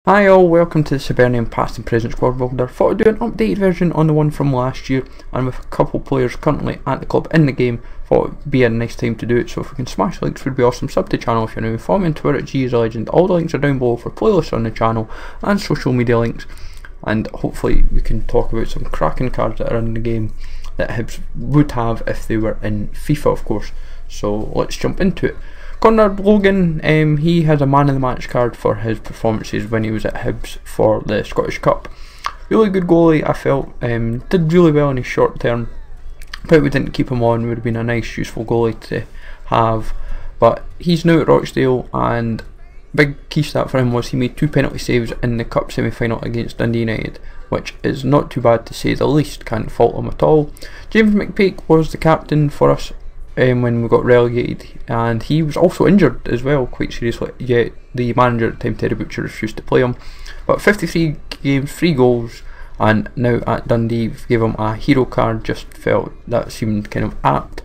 Hi all, welcome to the Hibernian Past and Present Squad Builder. Thought I'd do an updated version on the one from last year, and with a couple players currently at the club in the game, thought it'd be a nice time to do it. So if we can smash links would be awesome. Sub to the channel if you're new, follow me on Twitter at GSLegend. All the links are down below for playlists on the channel and social media links, and hopefully we can talk about some cracking cards that are in the game that Hibs would have if they were in FIFA, of course. So let's jump into it. Conrad Logan, he has a man of the match card for his performances when he was at Hibs for the Scottish Cup. Really good goalie, I felt. Did really well in his short term, but we didn't keep him on. Would have been a nice, useful goalie to have. But he's now at Rochdale, and big key stat for him was he made 2 penalty saves in the Cup semi-final against Dundee United, which is not too bad to say the least. Can't fault him at all. James McPake was the captain for us when we got relegated, and he was also injured as well, quite seriously, yet the manager at the time, Terry Butcher, refused to play him. But 53 games, 3 goals, and now at Dundee gave him a hero card. Just felt that seemed kind of apt.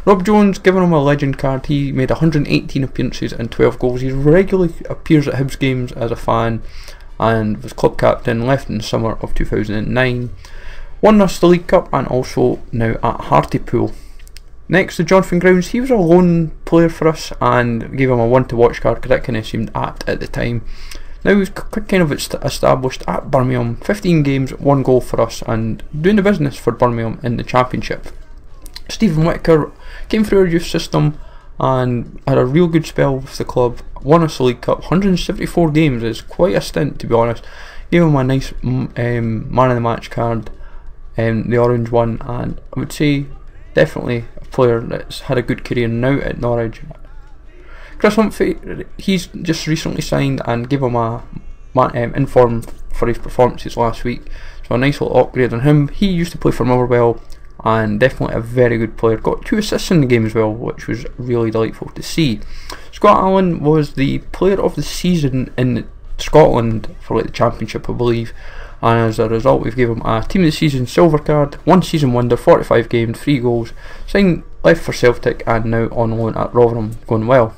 Rob Jones, giving him a legend card. He made 118 appearances and 12 goals. He regularly appears at Hibs games as a fan and was club captain, left in the summer of 2009. Won us the League Cup and also now at Hartlepool. Next to Jonathan Grounds, he was a lone player for us and gave him a 1 to watch card because that kind of seemed apt at the time. Now he's kind of established at Birmingham, 15 games, 1 goal for us, and doing the business for Birmingham in the Championship. Stephen Whittaker came through our youth system and had a real good spell with the club, won us the League Cup. 174 games is quite a stint, to be honest. Gave him a nice man of the match card, the orange one, and I would say definitely a player that's had a good career now at Norwich. Chris Humphrey, he's just recently signed and gave him a inform for his performances last week, so a nice little upgrade on him. He used to play for Motherwell and definitely a very good player. Got 2 assists in the game as well, which was really delightful to see. Scott Allen was the player of the season in Scotland for the Championship, I believe, and as a result we've given him a Team of the Season silver card, 1 season wonder, 45 games, 3 goals, signed, left for Celtic and now on loan at Rotherham, going well.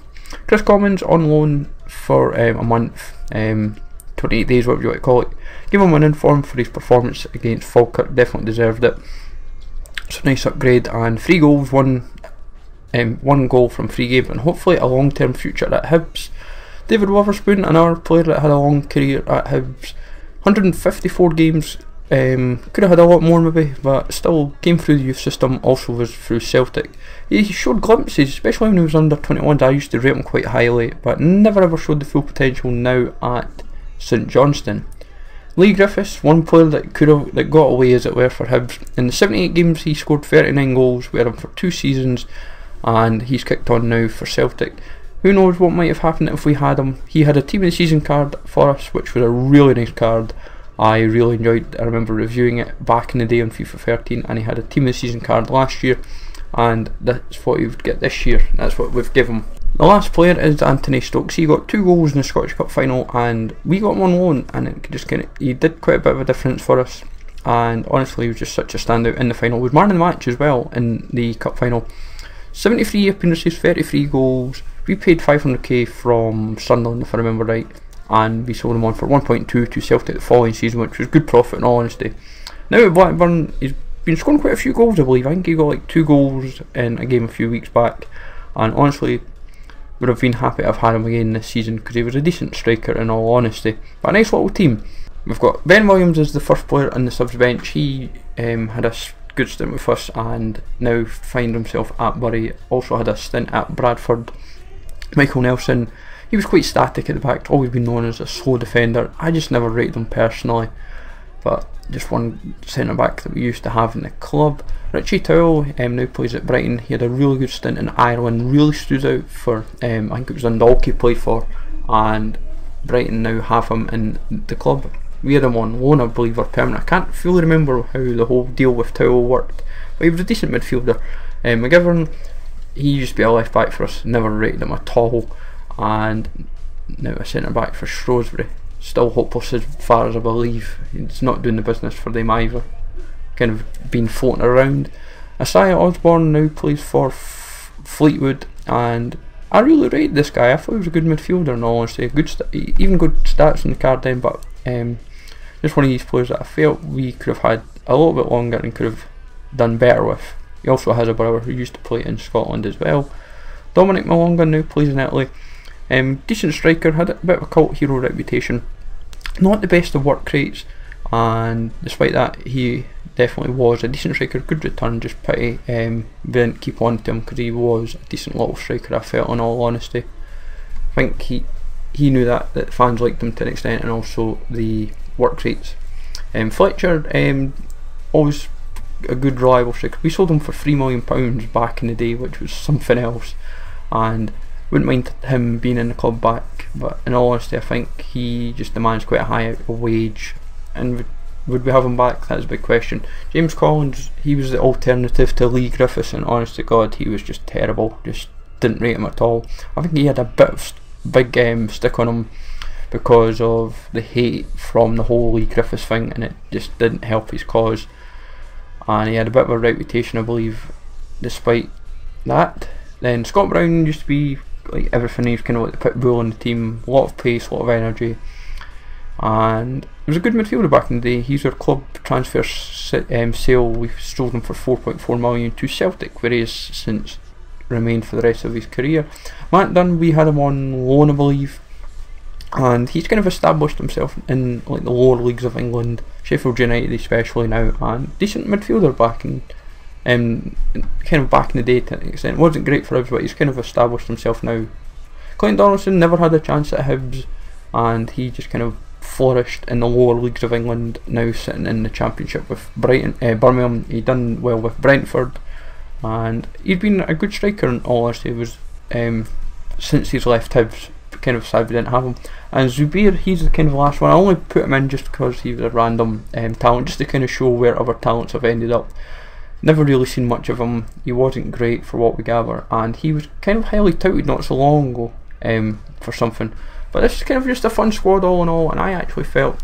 Chris Commons on loan for a month, 28 days, whatever you want to call it. Give him an inform for his performance against Falkirk, definitely deserved it. So nice upgrade, and 3 goals, 1 goal from 3 games, and hopefully a long term future at Hibs. David Witherspoon, another player that had a long career at Hibs, 154 games, could have had a lot more maybe, but still came through the youth system, also was through Celtic. He showed glimpses, especially when he was under 21s. I used to rate him quite highly, but never ever showed the full potential now at St Johnstone. Lee Griffiths, one player that got away as it were for Hibs. In the 78 games he scored 39 goals, we had him for 2 seasons, and he's kicked on now for Celtic. Who knows what might have happened if we had him. He had a Team of the Season card for us, which was a really nice card. I really enjoyed it. I remember reviewing it back in the day on FIFA 13, and he had a Team of the Season card last year, and that's what he would get this year. That's what we've given him. The last player is Anthony Stokes. He got 2 goals in the Scottish Cup final, and we got him on loan, and it just he did quite a bit of a difference for us. And honestly, he was just such a standout in the final. He was man of the match as well in the cup final. 73 appearances, 33 goals. We paid 500k from Sunderland, if I remember right, and we sold him on for 1.2 to Celtic the following season, which was good profit in all honesty. Now at Blackburn, he's been scoring quite a few goals, I believe. I think he got like 2 goals in a game a few weeks back, and honestly would have been happy to have had him again this season because he was a decent striker in all honesty. But a nice little team. We've got Ben Williams as the first player on the subs bench. He had a good stint with us and now finds himself at Bury. Also had a stint at Bradford. Michael Nelson, he was quite static at the back, always been known as a slow defender. I just never rated him personally, but just one centre back that we used to have in the club. Richie Towell now plays at Brighton. He had a really good stint in Ireland, really stood out for, I think it was Dundalk he played for, and Brighton now have him in the club. We had him on loan, I believe, or permanent. I can't fully remember how the whole deal with Towell worked, but he was a decent midfielder. McGivern, he used to be a left back for us, never rated him at all, and now a centre back for Shrewsbury. Still hopeless as far as I believe. He's not doing the business for them either. Kind of been floating around. Isaiah Osborne now plays for Fleetwood, and I really rated this guy. I thought he was a good midfielder in all honesty. Even good stats in the card then, but just one of these players that I felt we could have had a little bit longer and could have done better with. He also has a brother who used to play in Scotland as well. Dominic Malonga now plays in Italy. Decent striker, had a bit of a cult hero reputation. Not the best of work rates, and despite that he definitely was a decent striker. Good return, just pity we didn't keep on to him because he was a decent little striker, I felt, in all honesty. I think he knew that fans liked him to an extent, and also the work rates. Fletcher, always a good reliable striker. We sold him for £3 million back in the day, which was something else, and wouldn't mind him being in the club back, but in all honesty I think he just demands quite a high wage, and would we have him back? That's a big question. James Collins, he was the alternative to Lee Griffiths, and honest to God he was just terrible, just didn't rate him at all. I think he had a bit of big stick on him because of the hate from the whole Lee Griffiths thing, and it just didn't help his cause, and he had a bit of a reputation, I believe, despite that. Then Scott Brown used to be like everything. He was kind of like the pit bull in the team, a lot of pace, a lot of energy, and he was a good midfielder back in the day. He's our club transfer sale. We sold him for 4.4 million to Celtic, where he has since remained for the rest of his career. Matt Dunn, we had him on loan, I believe, and he's kind of established himself in like the lower leagues of England, Sheffield United especially now, and decent midfielder back in kind of back in the day to an extent. It wasn't great for Hibs, but he's kind of established himself now. Clinton Donaldson never had a chance at Hibs, and he just kind of flourished in the lower leagues of England, now sitting in the Championship with Birmingham. He done well with Brentford, and he'd been a good striker in all honesty. It was since he's left Hibs, kind of sad we didn't have him. And Zubair, he's the kind of last one. I only put him in just because he was a random talent, just to kind of show where other talents have ended up. Never really seen much of him. He wasn't great for what we gather, and he was kind of highly touted not so long ago for something. But this is kind of just a fun squad all in all, and I actually felt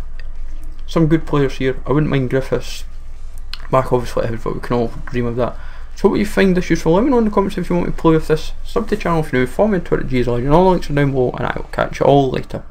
some good players here. I wouldn't mind Griffiths back obviously, but we can all dream of that. So what you find this useful, let me know in the comments if you want me to play with this. Sub to the channel if you're new, follow me on Twitter, GSLegend, all the links are down below, and I will catch you all later.